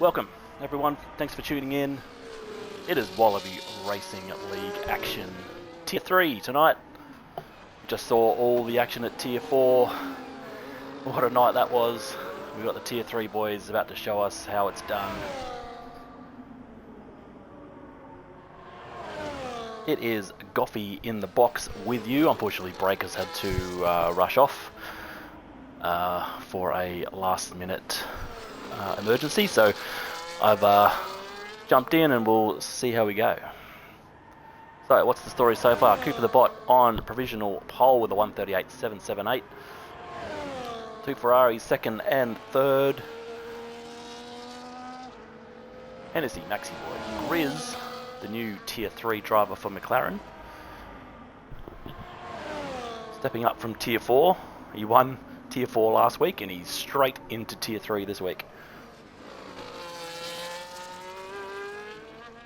Welcome, everyone. Thanks for tuning in. It is Wallaby Racing League action. Tier 3 tonight. We just saw all the action at Tier 4. What a night that was. We've got the Tier 3 boys about to show us how it's done. It is Goffy in the box with you. Unfortunately, Breakers had to rush off for a last minute emergency, so I've jumped in and we'll see how we go. So what's the story so far? Cooper the Bot on provisional pole with a 138.778. Two Ferraris second and third. Hennessy Maxi Boy Grizz, the new Tier 3 driver for McLaren, stepping up from Tier 4. He won Tier 4 last week and he's straight into Tier 3 this week.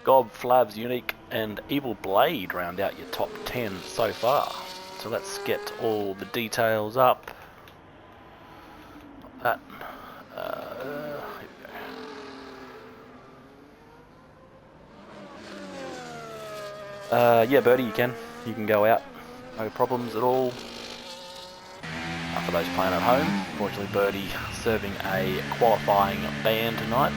Gob, Flavs, Unique and Evil Blade round out your top 10 so far. So let's get all the details up. That. Here we go. Yeah, Birdie, you can go out. No problems at all. For those playing at home, unfortunately Birdie serving a qualifying ban tonight.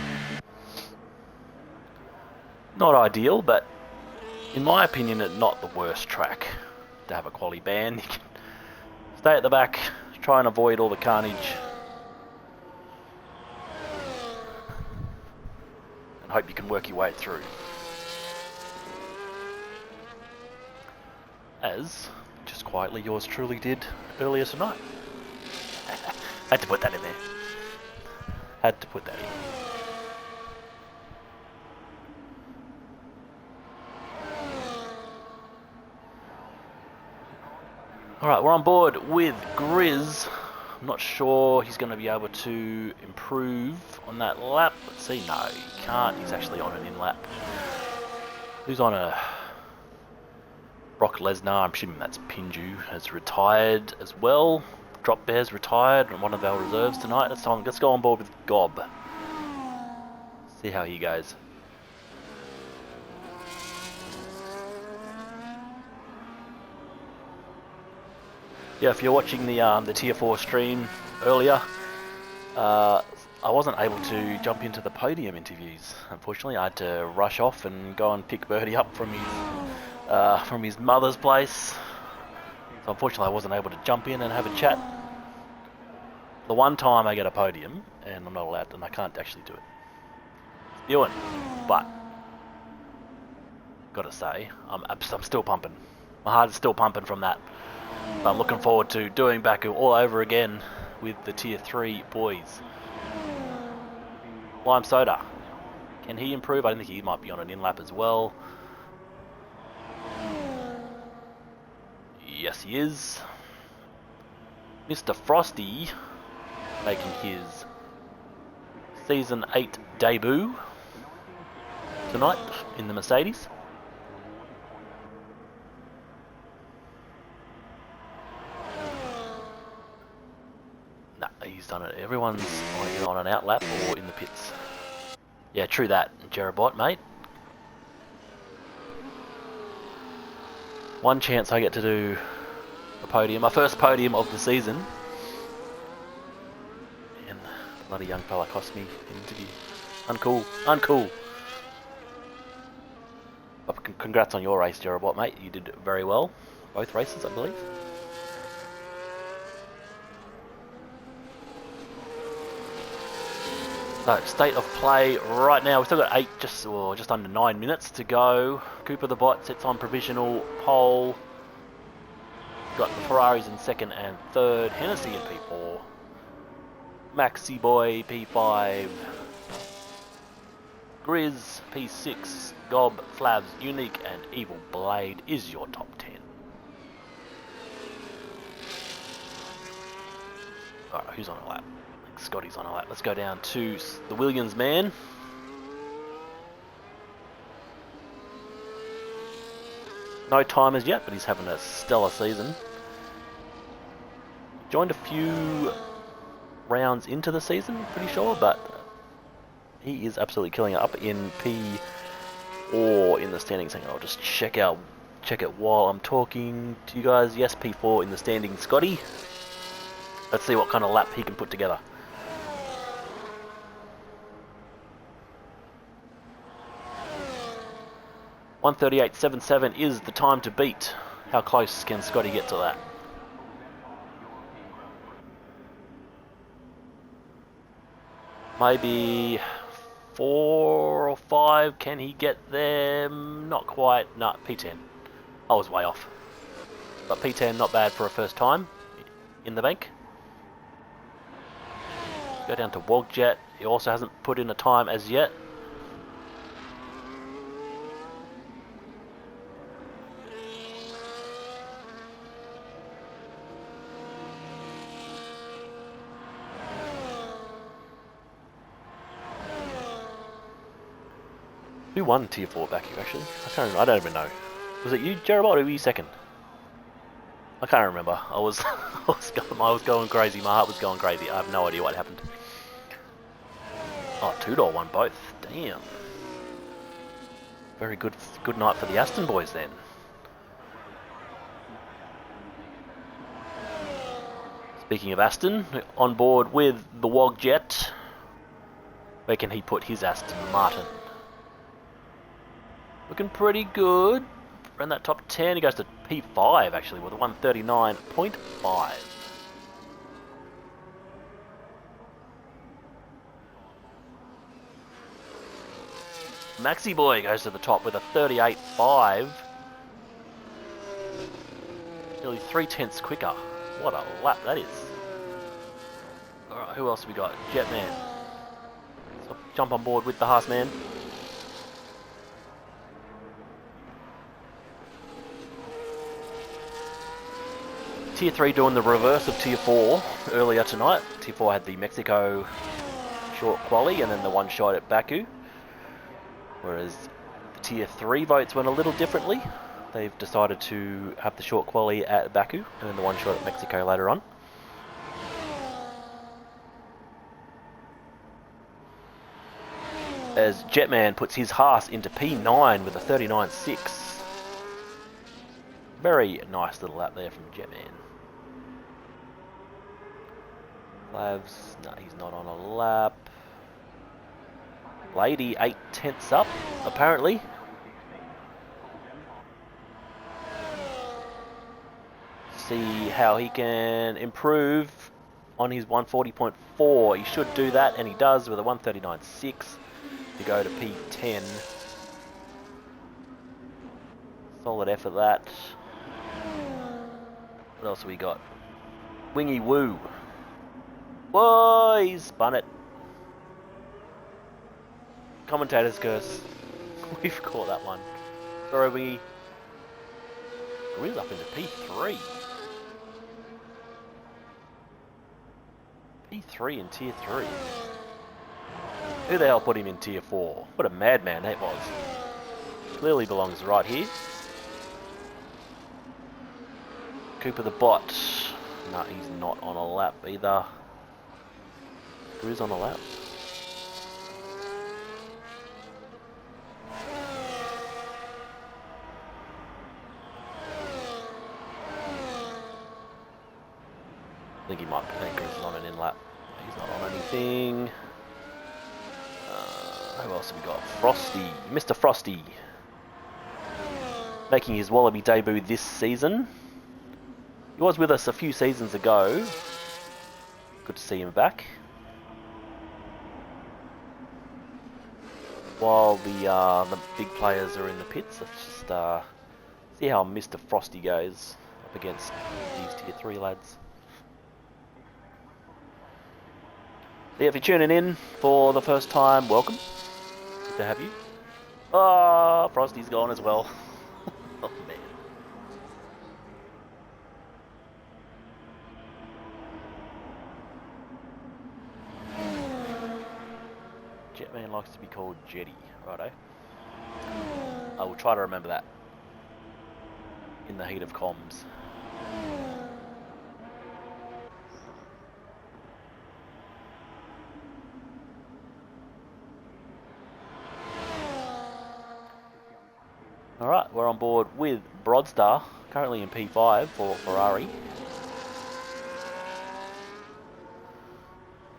Not ideal, but in my opinion, it's not the worst track to have a quali ban. You can stay at the back, try and avoid all the carnage, and hope you can work your way through. As, just quietly, yours truly did earlier tonight. Had to put that in there. Had to put that in. Alright, we're on board with Grizz. I'm not sure he's going to be able to improve on that lap. Let's see. No, he can't. He's actually on an in-lap. Who's on a... Brock Lesnar, I'm assuming that's Pinju, has retired as well. Drop Bear's retired and one of our reserves tonight. Let's go on board with Gob. See how he goes. Yeah, if you're watching the Tier 4 stream earlier, I wasn't able to jump into the podium interviews. Unfortunately, I had to rush off and go and pick Birdie up from his mother's place. So unfortunately, I wasn't able to jump in and have a chat. The one time I get a podium, and I'm not allowed to, and I can't actually do it. Ewan, but gotta say, I'm still pumping. My heart is still pumping from that. But I'm looking forward to doing back all over again with the Tier 3 boys. Lime Soda. Can he improve? I think he might be on an in-lap as well. Yes, he is. Mr. Frosty making his Season 8 debut tonight in the Mercedes. Nah, he's done it. Everyone's either on an outlap or in the pits. Yeah, true that, Jerabot, mate. One chance I get to do a podium, my first podium of the season. And the bloody young fella cost me an interview. Uncool. But congrats on your race, Jerabot, mate. You did very well. Both races, I believe. So, state of play right now. We've still got just under 9 minutes to go. Cooper the Bot sits on provisional pole. Got the Ferraris in second and third. Hennessy in P4. Maxi Boy P5. Grizz P6. Gob, Flavs, Unique and Evil Blade is your top 10. Alright, who's on a lap? Scotty's on a lap. Let's go down to the Williams man. No timers yet, but he's having a stellar season. Joined a few rounds into the season, pretty sure, but He is absolutely killing it up in P or in the standings. Hang on, I'll just check it while I'm talking to you guys. Yes, P4 in the standings, Scotty. Let's see what kind of lap he can put together. .138.77 is the time to beat. How close can Scotty get to that? Maybe 4 or 5. Can he get there? Not quite. No, P10. I was way off. But P10, not bad for a first time in the bank. Go down to Wogjet. He also hasn't put in a time as yet. Who won Tier 4 back here, actually? I don't even know. Was it you, Jeremiah, or were you second? I can't remember. I was going crazy. My heart was going crazy. I have no idea what happened. Oh, Tudor won both. Damn. Very good night for the Aston boys then. Speaking of Aston, on board with the Wogjet. Where can he put his Aston Martin? Looking pretty good. Around that top 10, he goes to P5 actually with a 139.5. Maxi Boy goes to the top with a 38.5. Nearly 3/10 quicker. What a lap that is. Alright, who else have we got? Jetman. So jump on board with the Haas man. Tier 3 doing the reverse of Tier 4 earlier tonight. Tier 4 had the Mexico short quali and then the one shot at Baku. Whereas the Tier 3 votes went a little differently. They've decided to have the short quali at Baku and then the one shot at Mexico later on. As Jetman puts his Haas into P9 with a 39.6. Very nice little lap there from Jetman. Lavs, no, he's not on a lap. Lady 8/10 up, apparently. See how he can improve on his 140.4. He should do that, and he does with a 139.6 to go to P10. Solid effort that. What else have we got? Wingy Woo. Whoa, he's spun it. Commentator's curse. We've caught that one. Sorry, Wingy. We're up into P3. P3 in Tier 3. Who the hell put him in Tier 4? What a madman that was. Clearly belongs right here. Cooper the bot. No, he's not on a lap either. Who is on a lap? I think he might think he's on an in lap. He's not on anything. Who else have we got? Frosty. Mr. Frosty. Making his Wallaby debut this season. He was with us a few seasons ago. Good to see him back. While the big players are in the pits, let's just see how Mr. Frosty goes up against these Tier 3 lads. Yeah, if you're tuning in for the first time, welcome. Good to have you. Oh, Frosty's gone as well. Oh, man. Jetman likes to be called Jetty, righto. I will try to remember that in the heat of comms. Alright, we're on board with Broadstar, currently in P5 for Ferrari.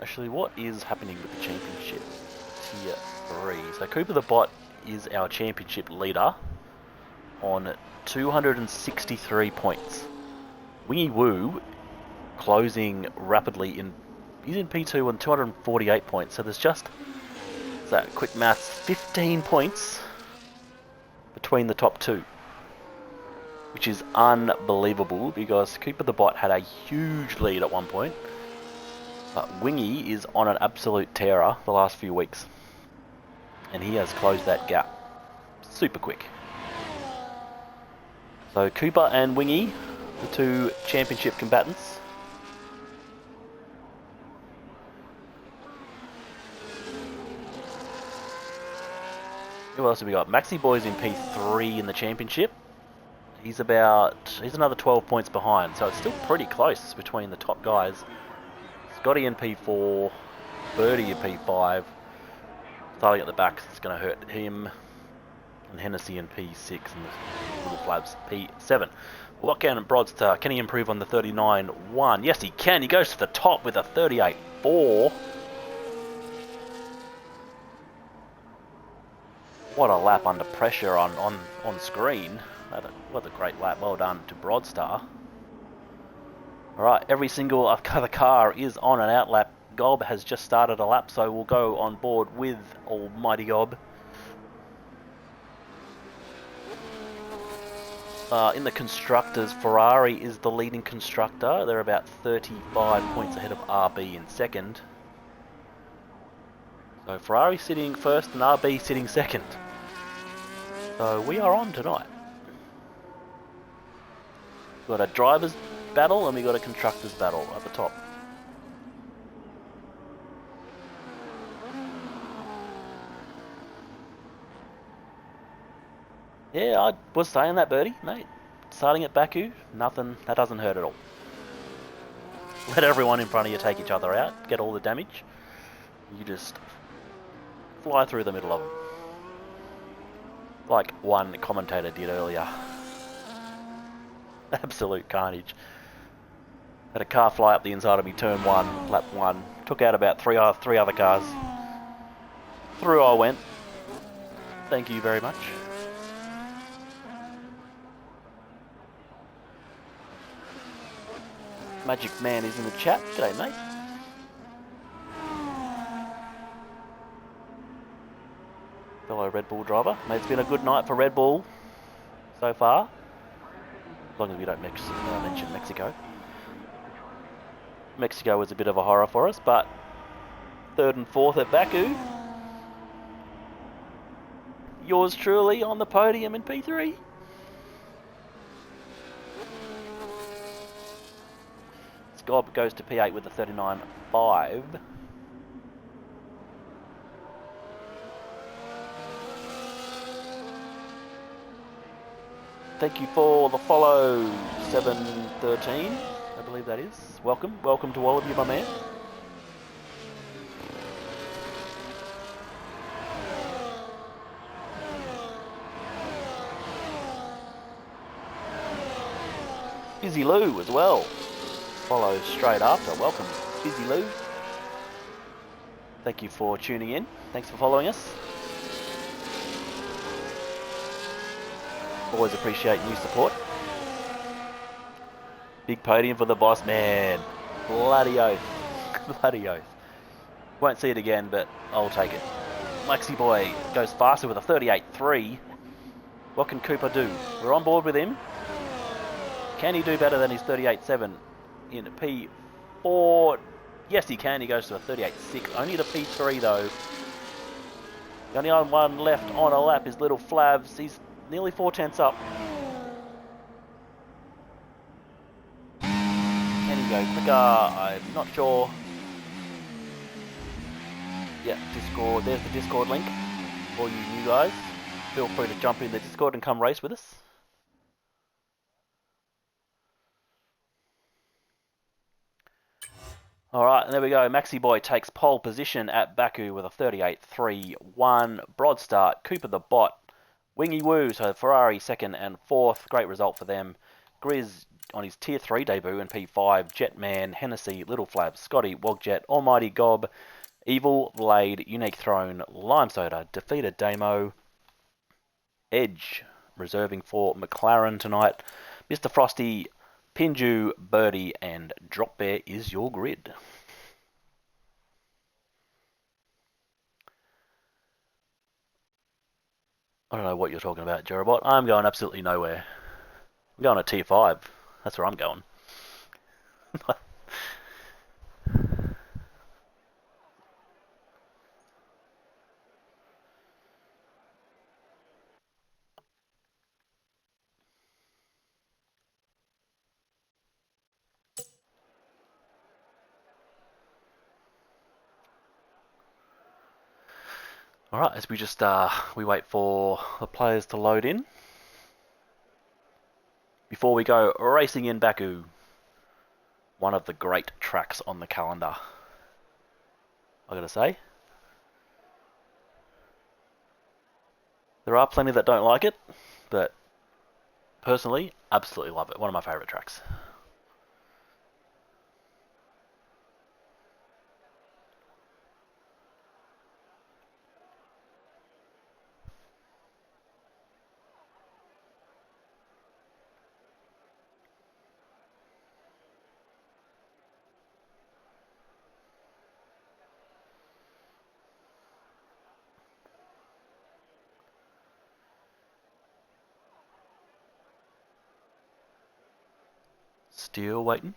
Actually, what is happening with the championship? Tier 3. So Cooper the Bot is our championship leader on 263 points. Wingy Woo closing rapidly in... He's in P2 on 248 points. So there's just... that quick maths, 15 points between the top two, which is unbelievable because Cooper the Bot had a huge lead at one point, but Wingy is on an absolute tear the last few weeks, and he has closed that gap super quick. So Cooper and Wingy, the two championship combatants. Who else have we got? Maxi Boy's in P3 in the championship. He's another 12 points behind, so it's still pretty close between the top guys. Scotty in P4, Birdie in P5. Starting at the back, it's going to hurt him. And Hennessy in P6 and the Little Flabs P7. Lockdown and Broadstar, can he improve on the 39.1? Yes, he can. He goes to the top with a 38.4. What a lap under pressure on screen. What a great lap. Well done to Broadstar. Alright, every single other car is on an out lap. Gob has just started a lap, so we'll go on board with Almighty Gob. In the constructors, Ferrari is the leading constructor. They're about 35 points ahead of RB in second. So Ferrari sitting first and RB sitting second. So we are on tonight. We've got a driver's battle and we've got a constructor's battle at the top. Yeah, I was saying that, Birdie, mate. Starting at Baku, nothing, that doesn't hurt at all. Let everyone in front of you take each other out, get all the damage. You just fly through the middle of them. Like one commentator did earlier. Absolute carnage. Had a car fly up the inside of me, turn 1, lap 1. Took out about three other cars. Through I went. Thank you very much. Magic Man is in the chat. G'day, mate. Fellow Red Bull driver. Mate, it's been a good night for Red Bull so far. As long as we don't mention Mexico. Mexico was a bit of a horror for us, but 3rd and 4th at Baku. Yours truly on the podium in P3. Gob goes to P8 with a 39.5. Thank you for the follow, 713, I believe that is. Welcome to all of you, my man. Busy Lou as well. Follow straight after. Welcome, Busy Lou. Thank you for tuning in. Thanks for following us. Always appreciate new support. Big podium for the boss man. Bloody oath. Bloody oath. Won't see it again, but I'll take it. Maxi Boy goes faster with a 38.3. What can Cooper do? We're on board with him. Can he do better than his 38.7? In P4, yes he can, he goes to a 38.6, only the P3 though. The only one left on a lap is Little Flabs, he's nearly 4/10 up. Can he go quicker? I'm not sure. Yeah, Discord, there's the Discord link for you new guys. Feel free to jump in the Discord and come race with us. Alright, and there we go. Maxi Boy takes pole position at Baku with a 38.3.1. Broad start. Cooper the Bot Wingy Woo, so Ferrari second and fourth. Great result for them. Grizz on his Tier 3 debut in P5. Jetman, Hennessy, Little Flab, Scotty, Wogjet, Almighty Gob, Evil, Blade, Unique Throne, Lime Soda, defeated Damo. Edge, reserving for McLaren tonight. Mr. Frosty, Pinju, Birdie, and Drop Bear is your grid. I don't know what you're talking about, Jerobot. I'm going absolutely nowhere. I'm going to Tier 5. That's where I'm going. Alright, as we just we wait for the players to load in. Before we go racing in Baku. One of the great tracks on the calendar, I gotta say. There are plenty that don't like it, but personally, absolutely love it. One of my favourite tracks. Still waiting.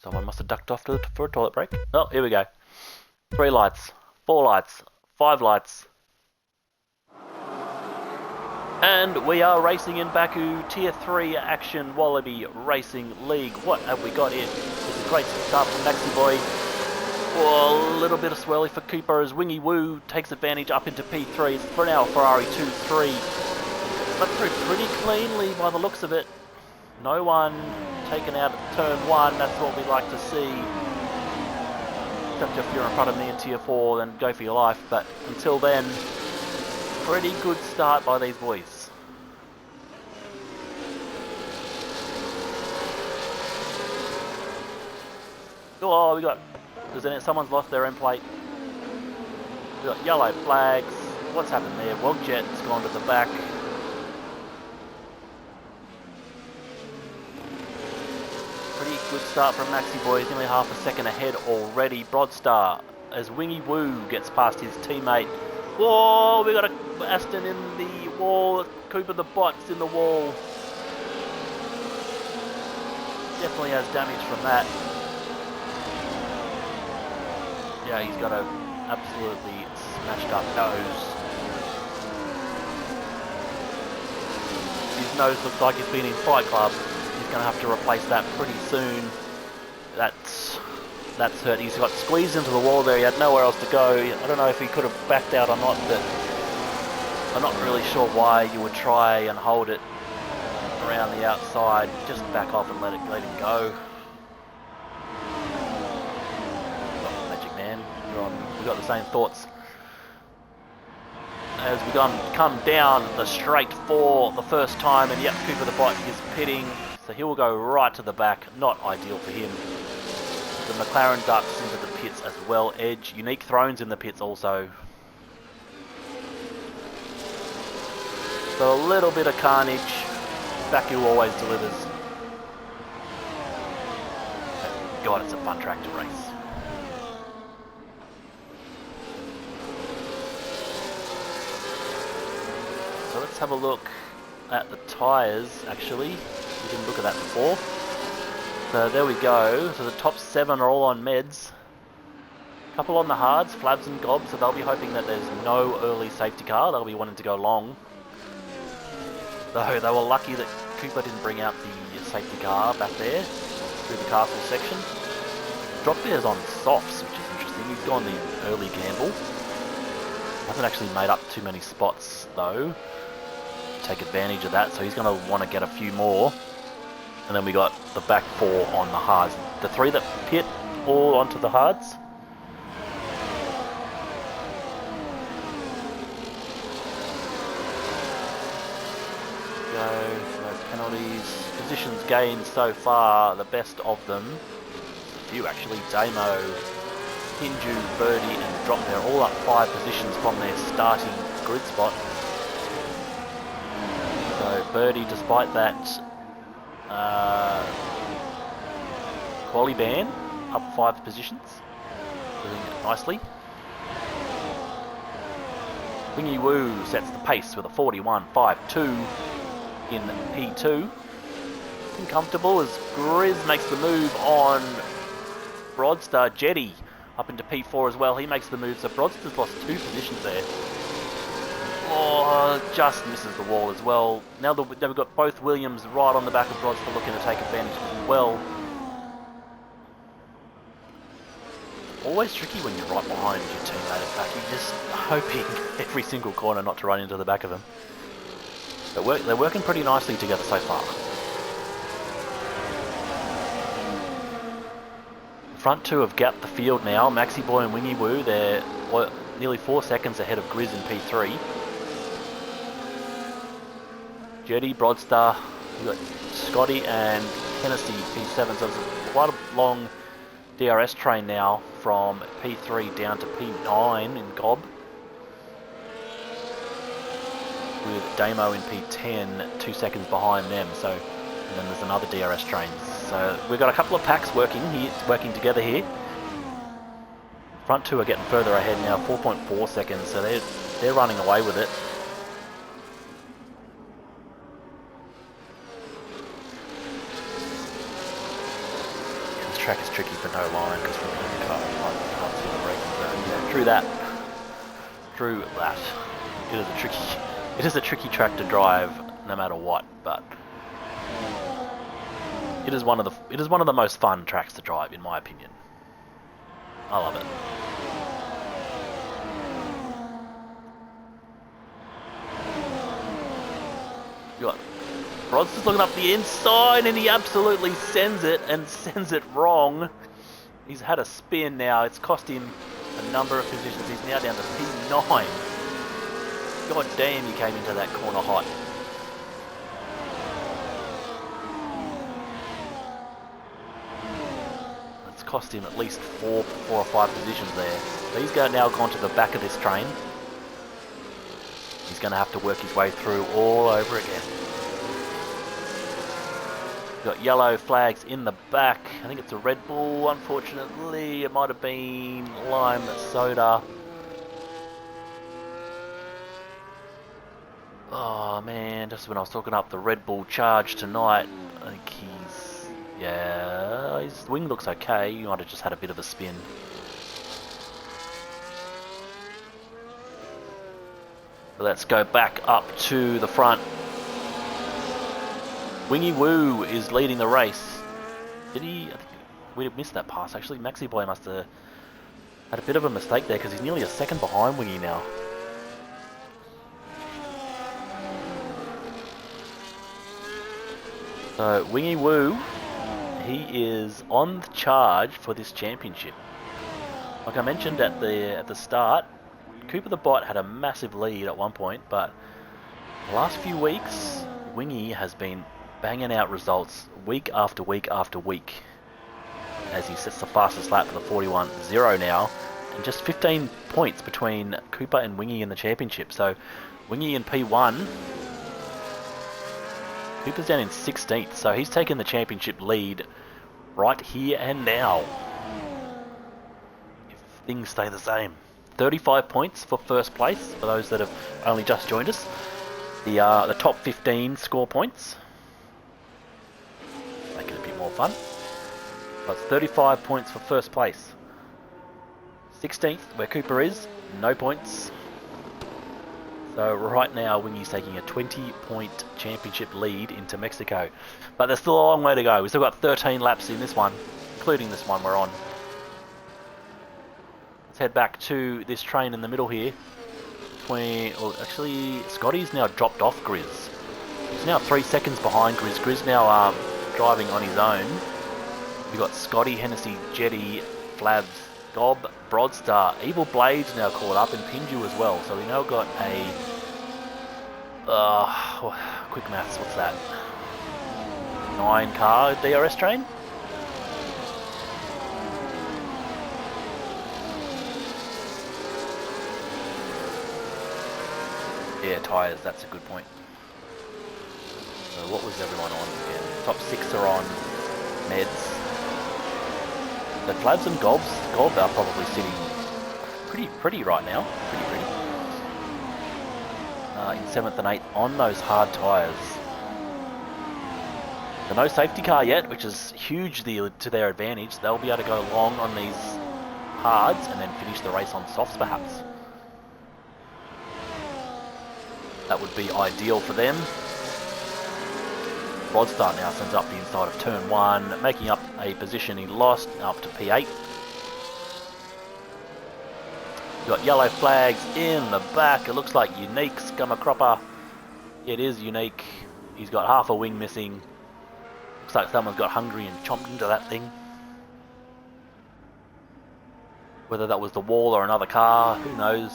Someone must have ducked off for a toilet break. Oh, here we go. 3 lights, 4 lights, 5 lights. And we are racing in Baku, Tier 3 Action Wallaby Racing League. What have we got here? This is a great start from Maxi Boy. Oh, a little bit of swirly for Cooper as Wingy Woo takes advantage up into P3. It's for now Ferrari 2-3. But through pretty cleanly by the looks of it. No one taken out at turn 1, that's what we like to see. Except if you're in front of me in Tier 4, then go for your life. But until then, pretty good start by these boys. Oh, we got... someone's lost their end plate. We got yellow flags. What's happened there? Wogjet's gone to the back. Pretty good start from Maxi Boy. Nearly half a second ahead already. Broadstar as Wingy Woo gets past his teammate. Whoa, we got a Aston in the wall. Cooper the bot's in the wall. Definitely has damage from that. Yeah, he's got a absolutely smashed up nose. His nose looks like he's been in Fight Club. He's going to have to replace that pretty soon. That's hurt. He's got squeezed into the wall there. He had nowhere else to go. I don't know if he could have backed out or not, but I'm not really sure why you would try and hold it around the outside. Just back off and let him go. Magic Man, we got the same thoughts. As we come down the straight for the first time, and yep, Cooper the Bot is pitting, so he will go right to the back. Not ideal for him. The McLaren ducks into the pits as well. Edge, Unique Thrones in the pits also. So a little bit of carnage. Baku always delivers. God, it's a fun track to race. So let's have a look at the tyres, actually. We didn't look at that before. So there we go. So the top 7 are all on meds. Couple on the hards, Flabs and Gobs, so they'll be hoping that there's no early safety car. They'll be wanting to go long. Though they were lucky that Cooper didn't bring out the safety car back there through the castle section. Drop Bear's on softs, which is interesting. He's gone the early gamble. Hasn't actually made up too many spots though to take advantage of that, so he's going to want to get a few more. And then we got the back 4 on the hards. The 3 that pit all onto the hards. go. No penalties. Positions gained so far, the best of them. A few actually. Damo, Hinju, Birdie and Drop. They're all up 5 positions from their starting grid spot. So Birdie, despite that quali ban, up 5 positions. Doing it nicely. Wingy Woo sets the pace with a 41.52 in P2. Comfortable as Grizz makes the move on Broadstar. Jetty up into P4 as well. He makes the move, so Broadstar's lost 2 positions there. Oh, just misses the wall as well. Now that we've got both Williams right on the back of Broadstar looking to take advantage as well. Always tricky when you're right behind your teammate at back. You're just hoping every single corner not to run into the back of them. But they're working pretty nicely together so far. The front two have gapped the field now. Maxi Boy and Wingy Woo, they're nearly 4 seconds ahead of Grizz in P3. Jetty, Broadstar, we've got Scotty and Hennessy P7. So it's quite a long DRS train now from P3 down to P9 in Gob. With Damo in P10, 2 seconds behind them. So, and then there's another DRS train. So we've got a couple of packs working together here. Front two are getting further ahead now, 4.4 seconds. So they're running away with it. Track is tricky for no line because from the car can't see the braking zone. Yeah, true that. It is a tricky track to drive no matter what, but it is one of the most fun tracks to drive in my opinion. I love it. You got Rod's just looking up the inside and he absolutely sends it and sends it wrong. He's had a spin now. It's cost him a number of positions. He's now down to P9. God damn, he came into that corner hot. It's cost him at least four or 5 positions there. So he's now gone to the back of this train. He's going to have to work his way through all over again. Got yellow flags in the back. I think it's a Red Bull, unfortunately. It might have been lime soda. Oh man, just when I was talking up the Red Bull charge tonight, I think his wing looks okay. He might have just had a bit of a spin. Let's go back up to the front. Wingy Woo is leading the race. Did he? I think we missed that pass actually. Maxi Boy must have had a bit of a mistake there because he's nearly a second behind Wingy now. So Wingy Woo, he is on the charge for this championship. Like I mentioned at the start, Cooper the Bot had a massive lead at one point, but the last few weeks, Wingy has been banging out results week after week after week as he sets the fastest lap for the 41.0 now, and just 15 points between Cooper and Wingy in the championship. So Wingy in P1, Cooper's down in 16th, so he's taken the championship lead right here and now if things stay the same. 35 points for first place for those that have only just joined us. The top 15 score points. Make it a bit more fun. So it's 35 points for first place. 16th, where Cooper is, no points. So right now, Wingy's taking a 20-point championship lead into Mexico. But there's still a long way to go. We've still got 13 laps in this one, including this one we're on. Let's head back to this train in the middle here. Actually, Scotty's now dropped off Grizz. He's now 3 seconds behind Grizz. Grizz now driving on his own. We've got Scotty, Hennessy, Jetty, Flabs, Gob, Broadstar. Evil Blade's now caught up, and Pinju as well. So we now got Quick maths, what's that? 9-car DRS train? Yeah, tyres, that's a good point. So what was everyone on again? Top 6 are on meds. So Flavs and Gob are probably sitting pretty right now. Pretty. In 7th and 8th on those hard tyres. So no safety car yet, which is hugely to their advantage. They'll be able to go long on these hards and then finish the race on softs perhaps. That would be ideal for them. Rodstar now sends up the inside of turn 1, making up a position he lost up to P8. You've got yellow flags in the back. It looks like Unique Scummercropper. It is Unique. He's got half a wing missing. Looks like someone's got hungry and chomped into that thing. Whether that was the wall or another car, who knows.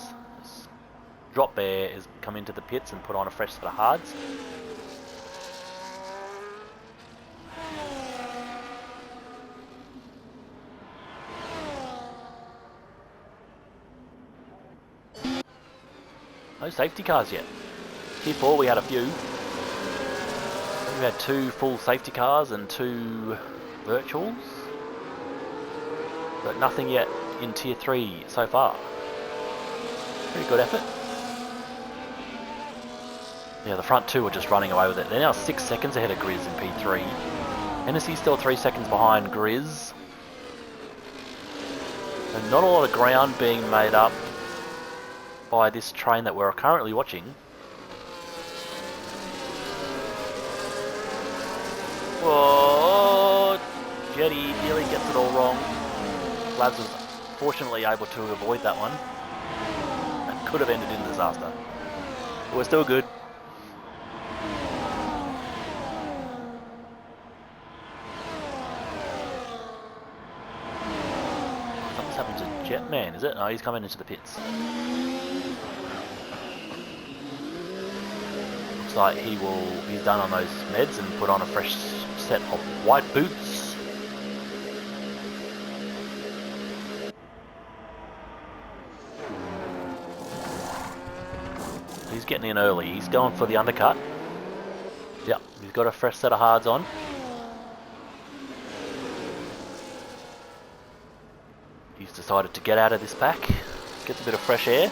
Drop Bear has come into the pits and put on a fresh set of hards. No safety cars yet. Tier 4 we had a few. We had 2 full safety cars and 2 virtuals. But nothing yet in Tier 3 so far. Pretty good effort. Yeah, the front 2 are just running away with it. They're now 6 seconds ahead of Grizz in P3. Hennessy's still 3 seconds behind Grizz. And not a lot of ground being made up by this train that we're currently watching. Whoa! Jetty nearly gets it all wrong. Labs was fortunately able to avoid that one. That could have ended in disaster. But we're still good. Something's happened to Jetman, is it? No, he's coming into the pits. Looks like he's done on those meds and put on a fresh set of white boots. He's getting in early. He's going for the undercut. Yep, he's got a fresh set of hards on. He's decided to get out of this pack. Gets a bit of fresh air.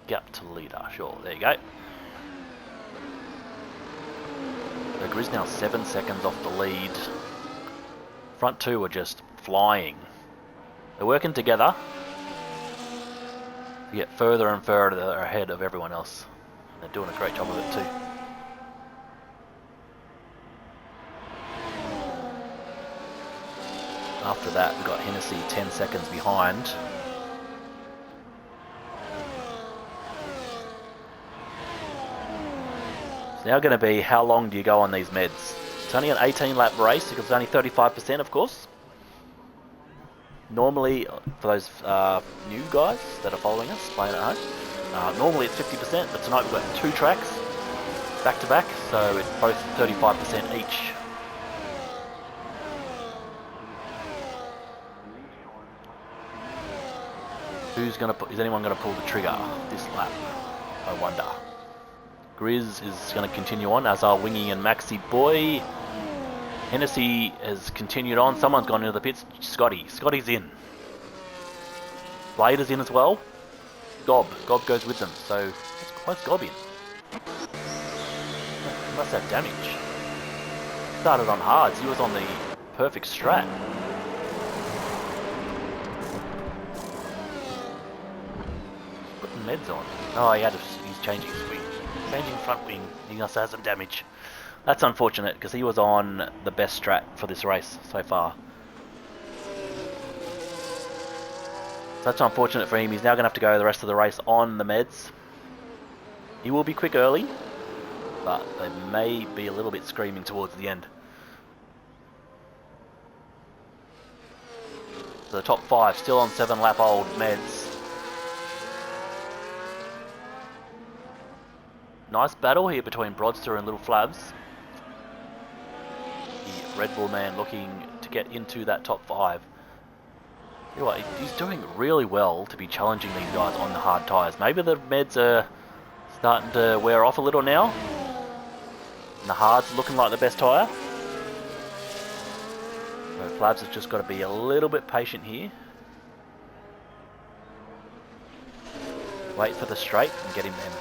Gap to leader, sure, there you go. So Grizz now 7 seconds off the lead. Front 2 are just flying. They're working together to get further and further ahead of everyone else. They're doing a great job of it too. After that, we've got Hennessy 10 seconds behind. It's now going to be how long do you go on these meds? It's only an 18 lap race because it's only 35% of course. Normally, for those new guys that are following us, playing at home, normally it's 50%, but tonight we've got 2 tracks back to back, so it's both 35% each. Is anyone going to pull the trigger this lap? I wonder. Grizz is going to continue on, as are Wingy and Maxi Boy. Hennessy has continued on. Someone's gone into the pits. Scotty's in. Blade is in as well. Gob goes with them. So what's Gob in? He must have damage. Started on hards. He was on the perfect strat. Putting meds on. Oh, he's changing his wing. Changing front wing. He must have some damage. That's unfortunate because he was on the best strat for this race so far. So that's unfortunate for him. He's now going to have to go the rest of the race on the meds. He will be quick early, but they may be a little bit screaming towards the end. So the top 5 still on 7 lap old meds. Nice battle here between Broadster and Little Flabs. The Red Bull man looking to get into that top 5. You know what, he's doing really well to be challenging these guys on the hard tyres. Maybe the meds are starting to wear off a little now. And the hard's looking like the best tyre. So Flabs has just got to be a little bit patient here. Wait for the straight and get him in.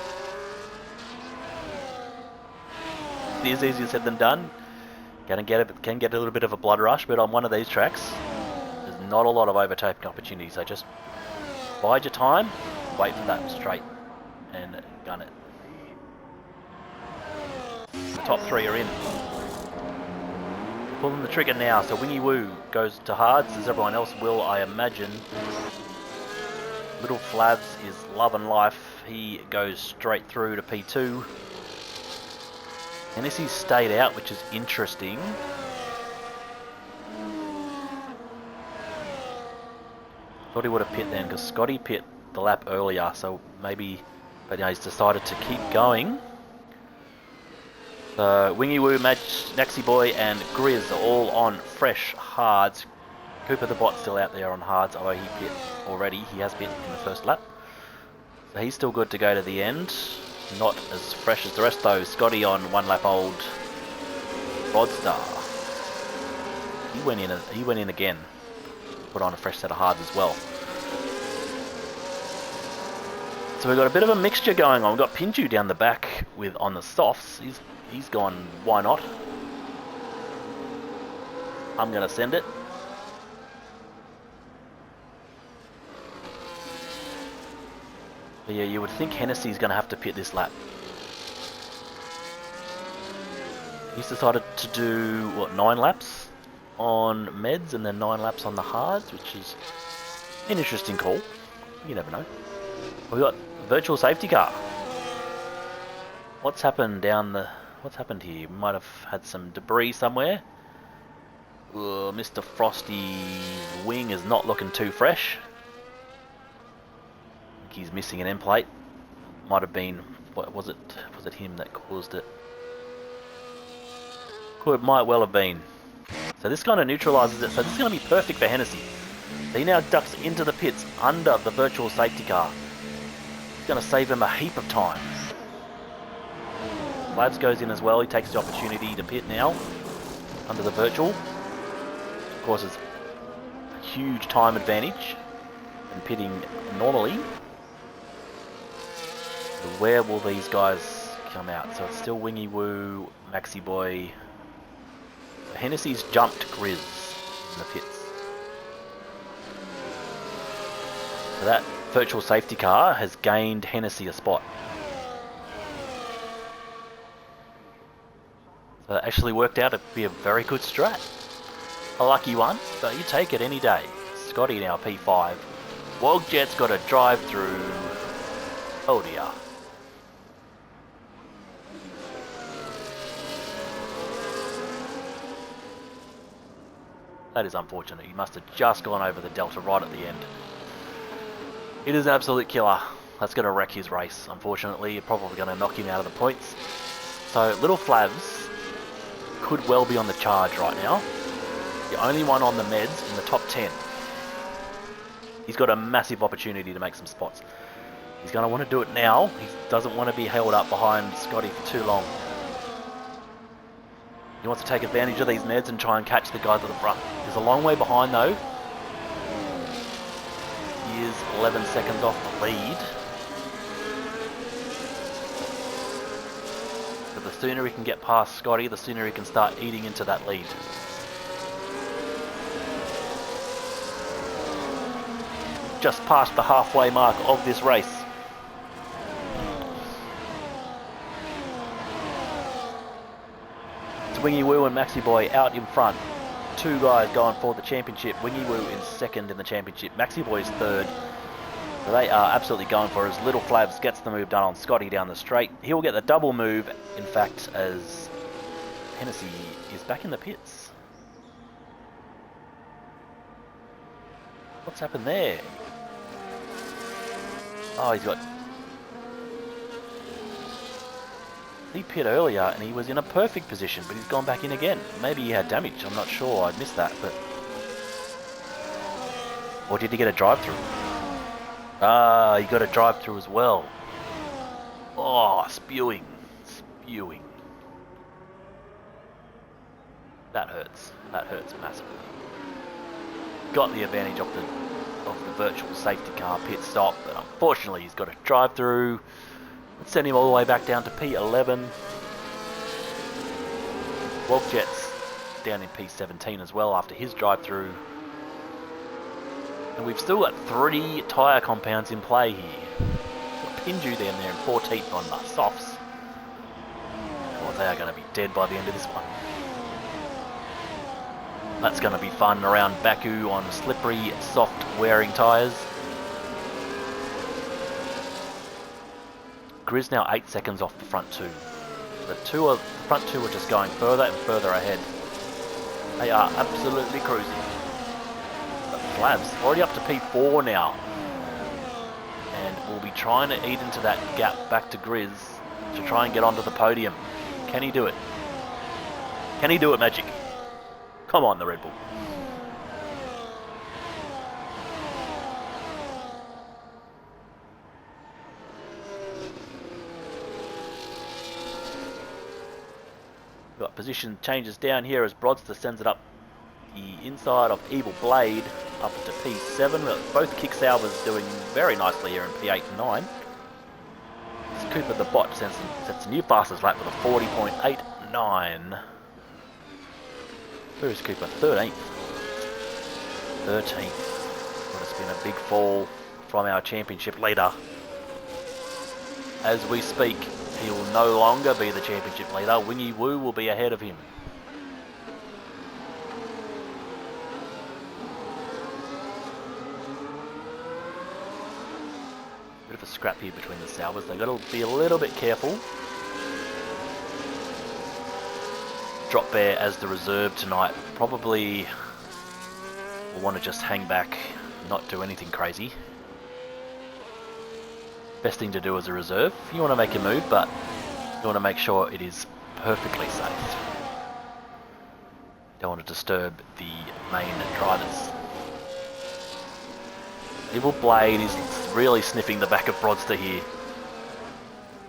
It is easier said than done. Can get a little bit of a blood rush, but on one of these tracks, there's not a lot of overtaking opportunities. So just bide your time, wait for that straight, and gun it. The top 3 are in. Pulling the trigger now, so Wingy Woo goes to hards, as everyone else will, I imagine. Little Flabs is love and life. He goes straight through to P2. Hennessy's stayed out, which is interesting. Thought he would have pit then, because Scotty pit the lap earlier, so maybe, but yeah, he's decided to keep going. So Wingy Woo, Maxi Boy, and Grizz are all on fresh hards. Cooper the Bot still out there on hards, although he pit already. He has pit in the first lap, so he's still good to go to the end. Not as fresh as the rest though. Scotty on 1 lap old Rodstar. He went in again. Put on a fresh set of hards as well. So we've got a bit of a mixture going on. We've got Pinju down the back with on the softs. He's gone, why not? I'm gonna send it. But yeah, you would think Hennessy's going to have to pit this lap. He's decided to do, what, 9 laps on meds and then 9 laps on the hards, which is an interesting call. You never know. We've got virtual safety car. What's happened here? We might have had some debris somewhere. Mr. Frosty's wing is not looking too fresh. He's missing an end plate. Might have been, what was it? Was it him that caused it? It might well have been. So this kind of neutralises it. So this is going to be perfect for Hennessy. He now ducks into the pits under the virtual safety car. It's going to save him a heap of time. Labs goes in as well. He takes the opportunity to pit now under the virtual. Of course, it's a huge time advantage in pitting normally. Where will these guys come out? So it's still Wingy Woo, Maxi Boy. Hennessy's jumped Grizz in the pits. So that virtual safety car has gained Hennessy a spot. So that actually worked out to be a very good strat. A lucky one, but you take it any day. Scotty now P5. Wogjet's got a drive through. Oh dear. That is unfortunate. He must have just gone over the delta right at the end. It is an absolute killer. That's going to wreck his race. Unfortunately, you're probably going to knock him out of the points. So Little Flabs could well be on the charge right now. The only one on the meds in the top 10. He's got a massive opportunity to make some spots. He's going to want to do it now. He doesn't want to be held up behind Scotty for too long. He wants to take advantage of these meds and try and catch the guys at the front. He's a long way behind though. He is 11 seconds off the lead. But the sooner he can get past Scotty, the sooner he can start eating into that lead. Just past the halfway mark of this race. Wingy Woo and Maxi Boy out in front. 2 guys going for the championship. Wingy Woo in second in the championship. Maxi Boy's third. So they are absolutely going for it as Little Flabs gets the move done on Scotty down the straight. He will get the double move, in fact, as Hennessy is back in the pits. What's happened there? Oh, He pit earlier and he was in a perfect position, but he's gone back in again. Maybe he had damage, I'm not sure, I missed that, but... Or did he get a drive-through? Ah, he got a drive-through as well. Oh, spewing. Spewing. That hurts. That hurts massively. Got the advantage of the virtual safety car pit stop, but unfortunately he's got a drive-through. Let's send him all the way back down to P11. Wogjet's down in P17 as well after his drive-through. And we've still got 3 tyre compounds in play here. Got Pinju down there in 14th on the softs. Oh, they are going to be dead by the end of this one. That's going to be fun around Baku on slippery, soft wearing tyres. Grizz now 8 seconds off the front 2. The front two are just going further and further ahead. They are absolutely cruising. But Flab's already up to P4 now. And we'll be trying to eat into that gap back to Grizz to try and get onto the podium. Can he do it? Can he do it, Magic? Come on, the Red Bull. Got position changes down here as Brodster sends it up the inside of Evil Blade up to P7. Both kick salvers doing very nicely here in P8 and 9. As Cooper the bot sets a new fastest lap with a 40.89. Where is Cooper? 13th. 13th. Well, it's been a big fall from our championship leader. As we speak, he will no longer be the championship leader. Wingy Woo will be ahead of him. Bit of a scrap here between the salvers. They've got to be a little bit careful. Drop Bear as the reserve tonight. Probably will want to just hang back, not do anything crazy. Best thing to do as a reserve. You want to make a move, but you want to make sure it is perfectly safe. Don't want to disturb the main drivers. Evil Blade is really sniffing the back of Brodster here.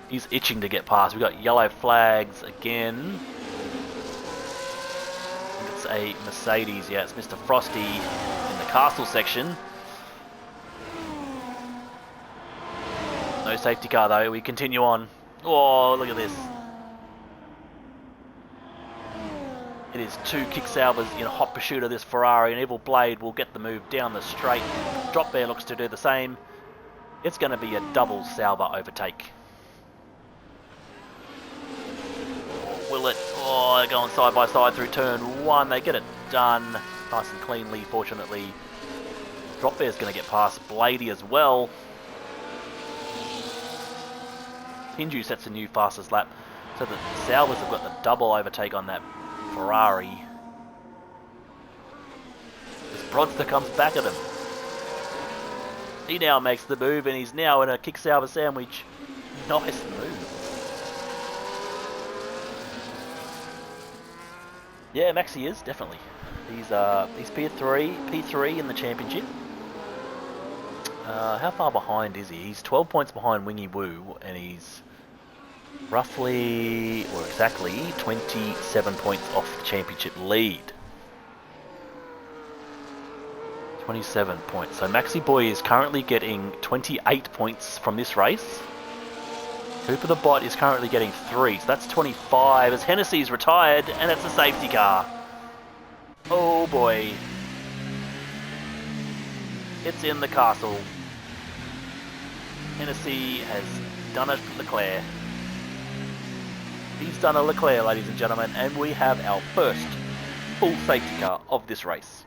He's itching to get past. We've got yellow flags again. It's a Mercedes, yeah, it's Mr. Frosty in the castle section. No safety car though, we continue on. Oh, look at this. It is 2 kick salvers in a hot pursuit of this Ferrari, and Evil Blade will get the move down the straight. Drop Bear looks to do the same. It's going to be a double salver overtake. Will it? Oh, they're going side by side through turn 1. They get it done nice and cleanly, fortunately. Drop Bear's going to get past Bladey as well. Pinju sets a new fastest lap, so the salvers have got the double overtake on that Ferrari. As Brodster comes back at him. He now makes the move, and he's now in a kick salver sandwich. Nice move. Yeah, Maxi is, definitely. He's P3 in the championship. How far behind is he? He's 12 points behind Wingy Woo, and he's roughly, or exactly, 27 points off the championship lead. 27 points. So Maxi Boy is currently getting 28 points from this race. Cooper the Bot is currently getting 3, so that's 25. As Hennessy's retired, and it's a safety car. Oh boy. It's in the castle. Hennessy has done a Leclerc. He's done a Leclerc, ladies and gentlemen, and we have our first full safety car of this race.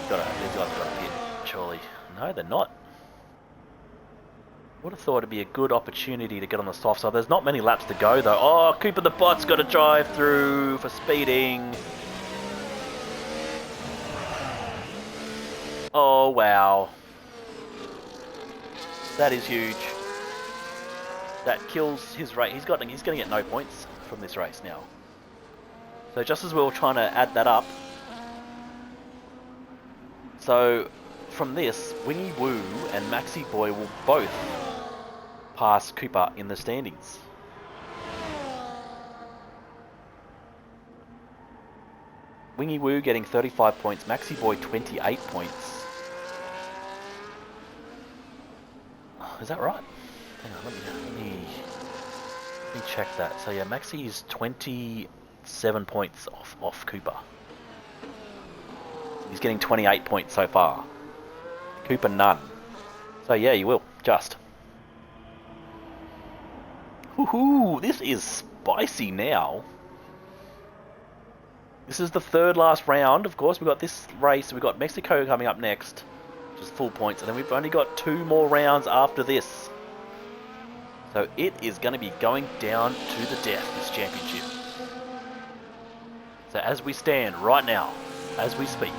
These guys got a pit, surely. No, they're not. Would have thought it'd be a good opportunity to get on the soft side. There's not many laps to go though. Oh, Cooper the Bot's got a drive through for speeding. Oh wow. That is huge. That kills his race. He's going to get no points from this race now. So just as we were trying to add that up. So from this, Wingy Woo and Maxi Boy will both pass Cooper in the standings. Wingy Woo getting 35 points, Maxi Boy 28 points. Is that right? Hang on, let me check that. So yeah, Maxi is 27 points off Cooper. He's getting 28 points so far. Cooper none. So yeah, you will. Just. Woohoo! This is spicy now. This is the third last round. Of course, we've got this race. We've got Mexico coming up next, which is full points. And then we've only got 2 more rounds after this. So it is going to be going down to the death, this championship. So as we stand right now, as we speak,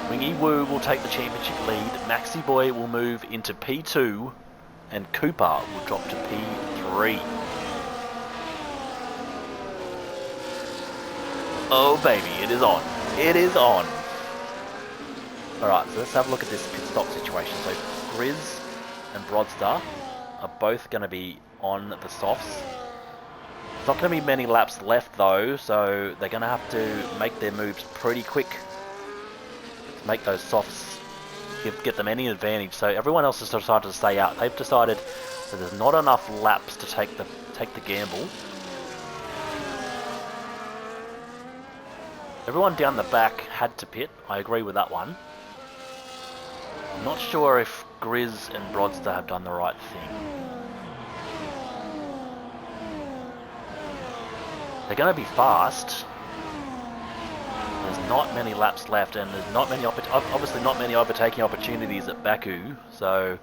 Wingy Woo will take the championship lead. Maxi Boy will move into P2. And Cooper will drop to P3. Oh baby, it is on. It is on. Alright, so let's have a look at this pit stop situation. So Grizz and Broadstar are both going to be on the softs. There's not going to be many laps left though, so they're going to have to make their moves pretty quick to make those softs get them any advantage. So everyone else has decided to stay out. They've decided that there's not enough laps to take the gamble. Everyone down the back had to pit. I agree with that one. I'm not sure if Grizz and Broadstar have done the right thing. They're going to be fast. There's not many laps left, and there's not many obviously not many overtaking opportunities at Baku. So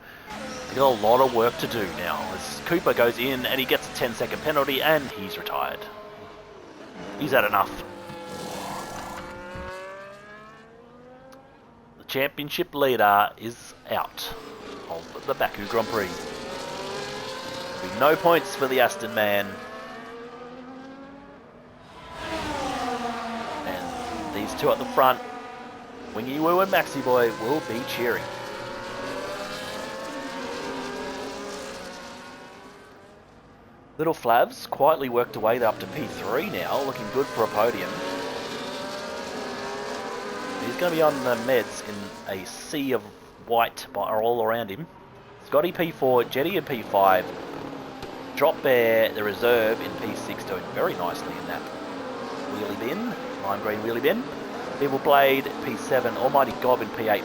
they've got a lot of work to do now. As Cooper goes in and he gets a 10-second penalty, and he's retired. He's had enough. Championship leader is out of the Baku Grand Prix. There'll be no points for the Aston man. And these two at the front, Wingy Woo and Maxi Boy, will be cheering. Little Flavs quietly worked away up to P3 now, looking good for a podium. He's going to be on the meds in a sea of white all around him. Scotty P4, Jetty in P5, Drop Bear, the reserve, in P6, doing very nicely in that wheelie bin, lime green wheelie bin. Evil Blade, P7, Almighty Gob in P8,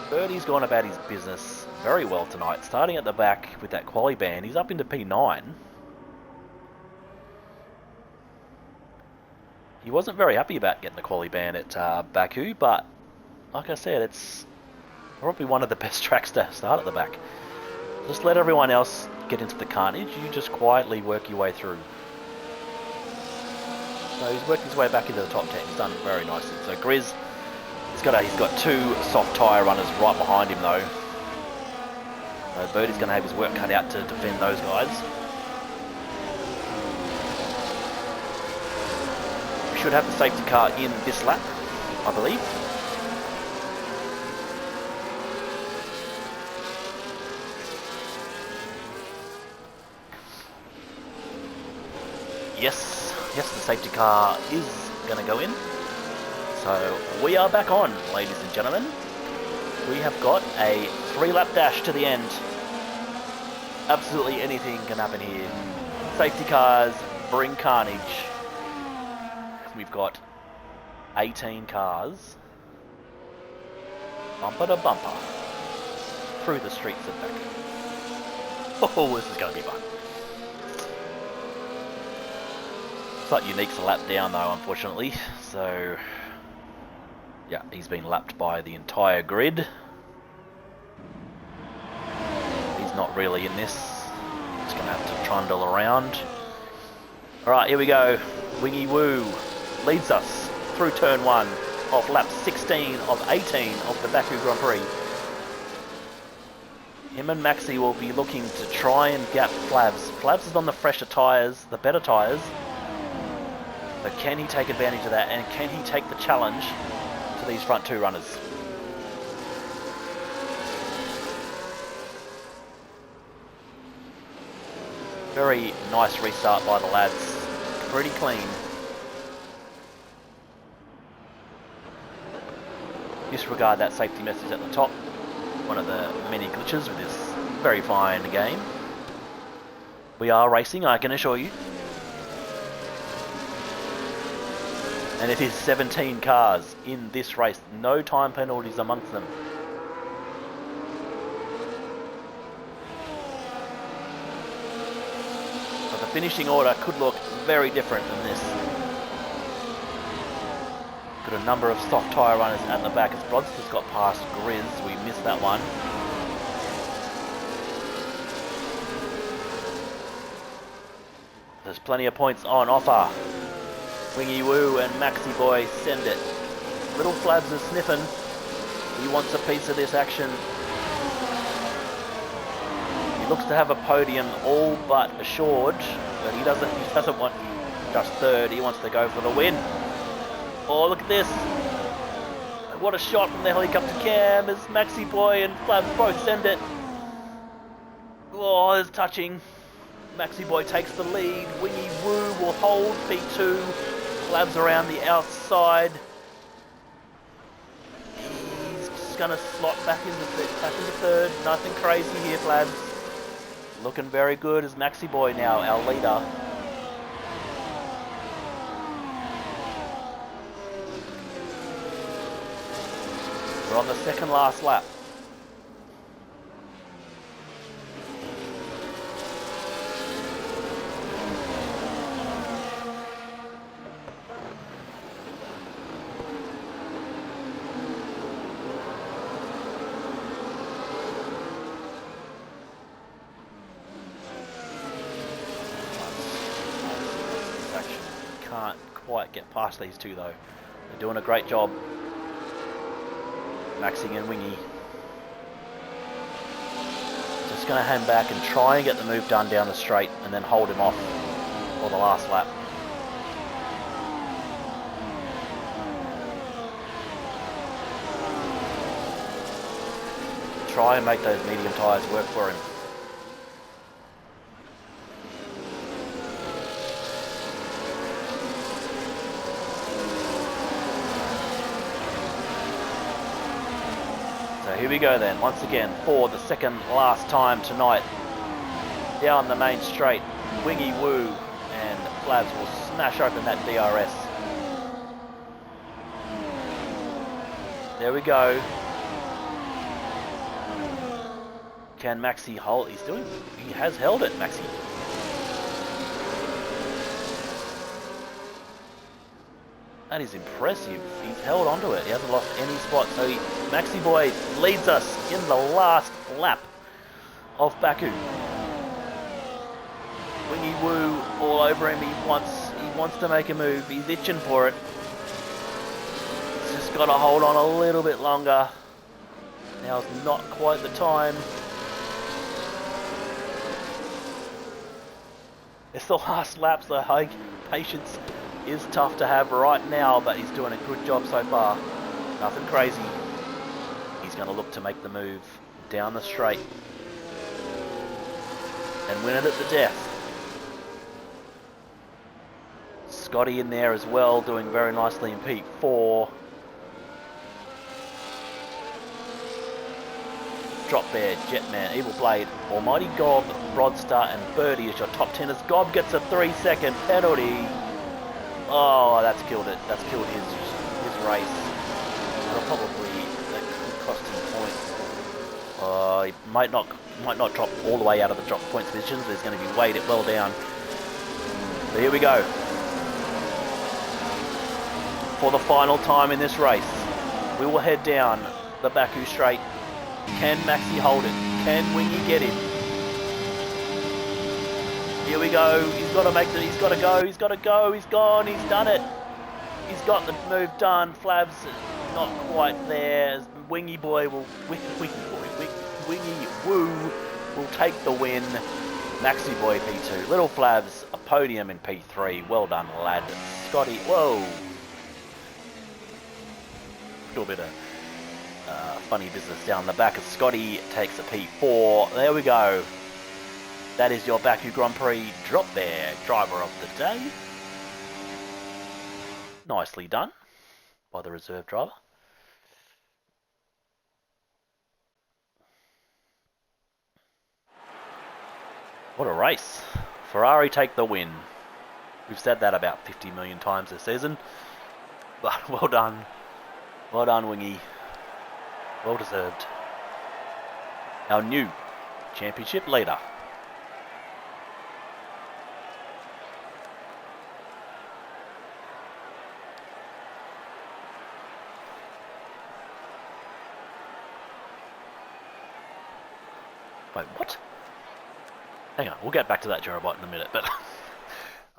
Birdie's gone about his business very well tonight, starting at the back with that quali ban. He's up into P9. He wasn't very happy about getting the quali ban at Baku, but like I said, it's probably one of the best tracks to start at the back. Just let everyone else get into the carnage. You just quietly work your way through. So he's worked his way back into the top 10. He's done very nicely. So Grizz, he's got 2 soft tyre runners right behind him though. So Birdie's going to have his work cut out to defend those guys. Should have the safety car in this lap, I believe. Yes, the safety car is going to go in. So we are back on, ladies and gentlemen. We have got a 3-lap dash to the end. Absolutely anything can happen here. Safety cars bring carnage. We've got 18 cars, bumper to bumper, through the streets of Baku. Oh, this is going to be fun. Slight Unique's a lap down though, unfortunately. So, yeah, he's been lapped by the entire grid. He's not really in this. He's going to have to trundle around. Alright, here we go. Wingy Woo leads us through turn 1 of lap 16 of 18 of the Baku Grand Prix. Him and Maxi will be looking to try and gap Flabs. Flabs is on the fresher tyres, the better tyres. But can he take advantage of that, and can he take the challenge to these front two runners? Very nice restart by the lads. Pretty clean. Disregard that safety message at the top. One of the many glitches with this very fine game. We are racing, I can assure you. And it is 17 cars in this race. No time penalties amongst them. But the finishing order could look very different than this. Got a number of soft tyre runners at the back as Brodster's got past Grizz. We missed that one. There's plenty of points on offer. Wingy Woo and Maxi Boy send it. Little Flabs is sniffing. He wants a piece of this action. He looks to have a podium all but assured, but he doesn't want just third. He wants to go for the win. Oh, look at this. What a shot from the helicopter cam as Maxi Boy and Flabs both send it. Oh, it's touching. Maxi Boy takes the lead. Wingy Woo will hold P2. Flabs around the outside. He's just going to slot back into third. Nothing crazy here, Flabs. Looking very good as Maxi Boy now, our leader. We're on the second last lap. Can't quite get past these two though. They're doing a great job. Maxing and Wingy. Just going to hang back and try and get the move done down the straight and then hold him off for the last lap. Try and make those medium tyres work for him. So here we go then, once again, for the second last time tonight. Down the main straight, Wingy Woo and Flabs will smash open that DRS. There we go. Can Maxi hold? He has held it, Maxi. That is impressive. He's held onto it. He hasn't lost any spot. So Maxi Boy leads us in the last lap of Baku. Wingy Woo all over him. He wants to make a move. He's itching for it. He's just got to hold on a little bit longer. Now's not quite the time. It's the last lap, so patience is tough to have right now, but he's doing a good job so far. Nothing crazy. He's going to look to make the move down the straight and win it at the death. Scotty in there as well, doing very nicely in P4. Drop Bear, Jetman, Evil Blade, Almighty Gob, Brodstar and Birdie as your top 10 as Gob gets a 3-second penalty. Oh, that's killed it. That's killed his race. That'll probably cost him points. He might not drop all the way out of the drop points positions, but he's going to be weighted well down. So here we go. For the final time in this race, we will head down the Baku straight. Can Maxi hold it? Can Wingy get him? Here we go. He's got to make the. He's got to go. He's got to go. He's gone. He's done it. He's got the move done. Flabs not quite there. Wingy Boy will. Wingy Woo will take the win. Maxi Boy P2. Little Flabs, a podium in P3. Well done, lad. Scotty, whoa. A little bit of funny business down the back. Scotty takes a P4. There we go. That is your Baku Grand Prix drop there. Driver of the day. Nicely done by the reserve driver. What a race. Ferrari take the win. We've said that about 50 million times this season. But well done. Well done, Wingy. Well deserved. Our new championship leader. Wait, what? Hang on, we'll get back to that Jerobot in a minute, but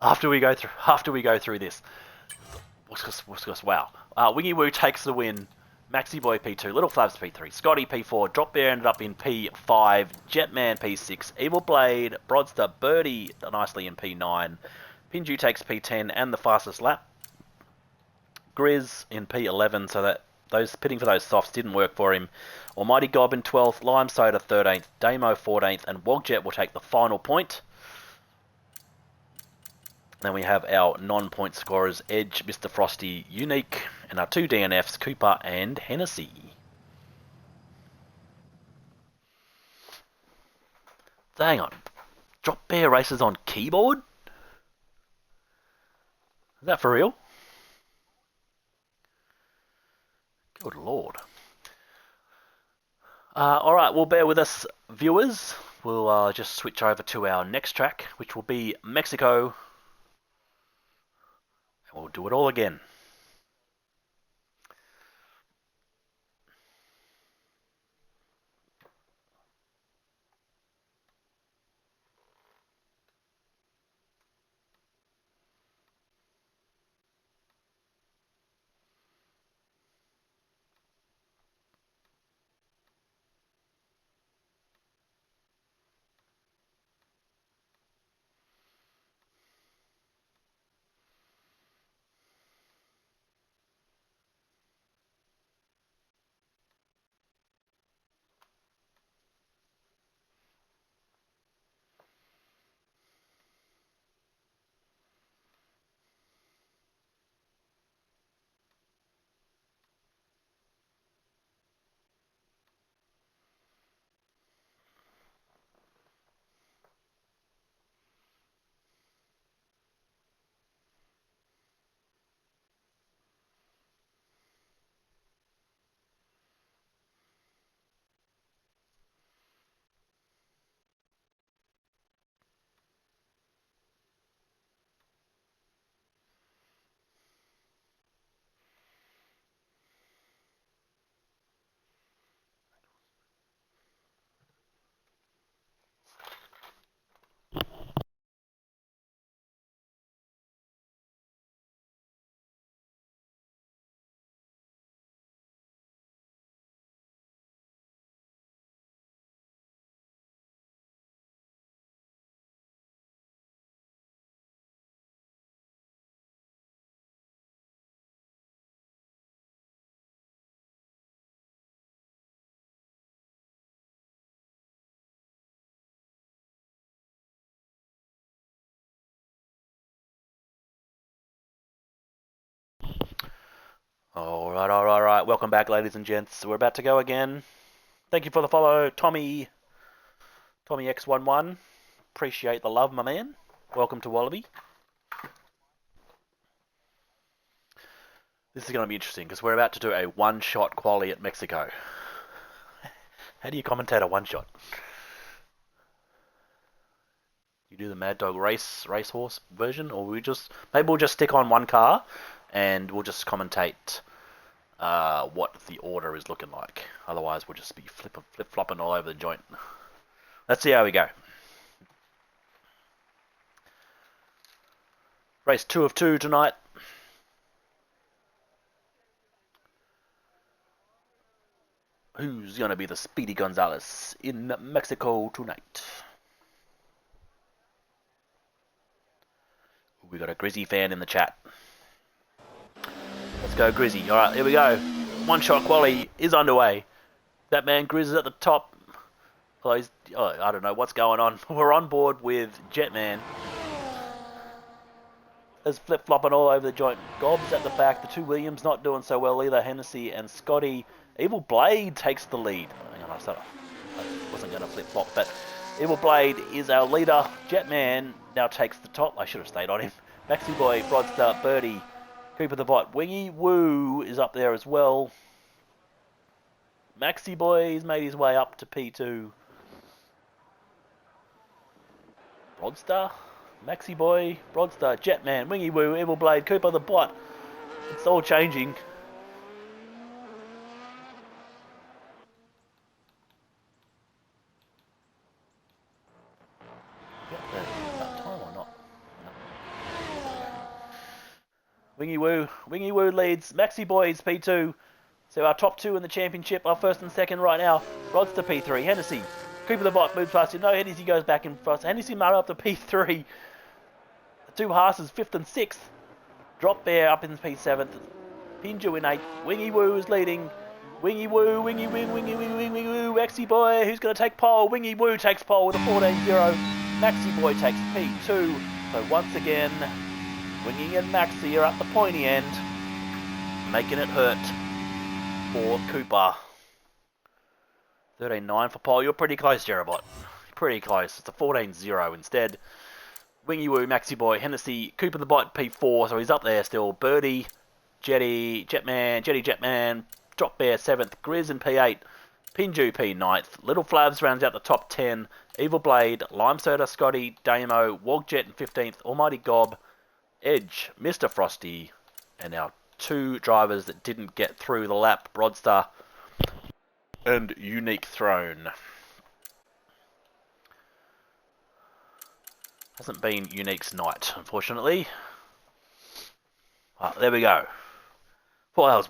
after we go through this, wow. Wingy Woo takes the win. Maxi Boy P2, Little Flabs P3, Scotty P4, Drop Bear ended up in P5, Jetman P6, Evil Blade, Brodster Birdie nicely in P9, Pinju takes P10 and the fastest lap. Grizz in P11, so that those pitting for those softs didn't work for him. Almighty Gob in 12th, Lime Soda 13th, Damo 14th, and Wogjet will take the final point. Then we have our non-point scorers, Edge, Mr. Frosty, Unique, and our two DNFs, Cooper and Hennessy. Hang on. Drop Bear races on keyboard? Is that for real? Good lord. Alright, well, bear with us, viewers. We'll just switch over to our next track, which will be Mexico. And we'll do it all again. Alright. Welcome back, ladies and gents. We're about to go again. Thank you for the follow, Tommy X11. Appreciate the love, my man. Welcome to Wallaby. This is going to be interesting because we're about to do a one-shot quali at Mexico. How do you commentate a one-shot? You do the Mad Dog racehorse version, or maybe we'll just stick on one car and we'll just commentate what the order is looking like. Otherwise, we'll just be flip-flopping all over the joint. Let's see how we go. Race 2 of 2 tonight. Who's going to be the Speedy Gonzalez in Mexico tonight? We got a Grizzy fan in the chat. Let's go Grizzy. Alright, here we go. One shot quali is underway. That man Grizz is at the top. I don't know what's going on. We're on board with Jetman. There's flip-flopping all over the joint. Gobbs at the back. The two Williams not doing so well either. Hennessy and Scotty. Evil Blade takes the lead. Hang on, I wasn't going to flip-flop, but Evil Blade is our leader. Jetman now takes the top. I should have stayed on him. Maxi Boy, Broadstar, Birdie, Cooper the Bot. Wingy Woo is up there as well. Maxi Boy's made his way up to P2. Broadstar, Maxi Boy, Broadstar, Jetman, Wingy Woo, Evil Blade, Cooper the Bot. It's all changing. Time or not? No. Wingy Woo leads. Maxi Boy's P2. So our top two in the championship are first and second right now. Broadstar P3, Hennessy. Cooper the Bot moves past you. No, Hennessy goes back in first. Hennessy Mara up to P3. The two Haas's 5th and 6th. Drop Bear up in P7th. Pinju in 8th. Wingy Woo is leading. Wingy Woo, Wingy Woo, Wingy Woo, Wingy Woo. Maxi Boy, who's going to take pole? Wingy Woo takes pole with a 14-0. Maxi Boy takes P2. So once again, Wingy and Maxi are at the pointy end, making it hurt for Cooper. 13-9 for pole. You're pretty close, Jerabot. Pretty close. It's a 14-0 instead. Wingy Woo, Maxi Boy, Hennessy, Cooper the Bot, P4, so he's up there still. Birdie, Jetman, Drop Bear 7th, Grizz in P8, Pinju P9th, Little Flavs rounds out the top 10, Evil Blade, Lime Soda, Scotty, Damo, Wogjet in 15th, Almighty Gob, Edge, Mr. Frosty, and our two drivers that didn't get through the lap, Broadstar and Unique Throne. Hasn't been Unique's night, unfortunately. There we go. Well, that was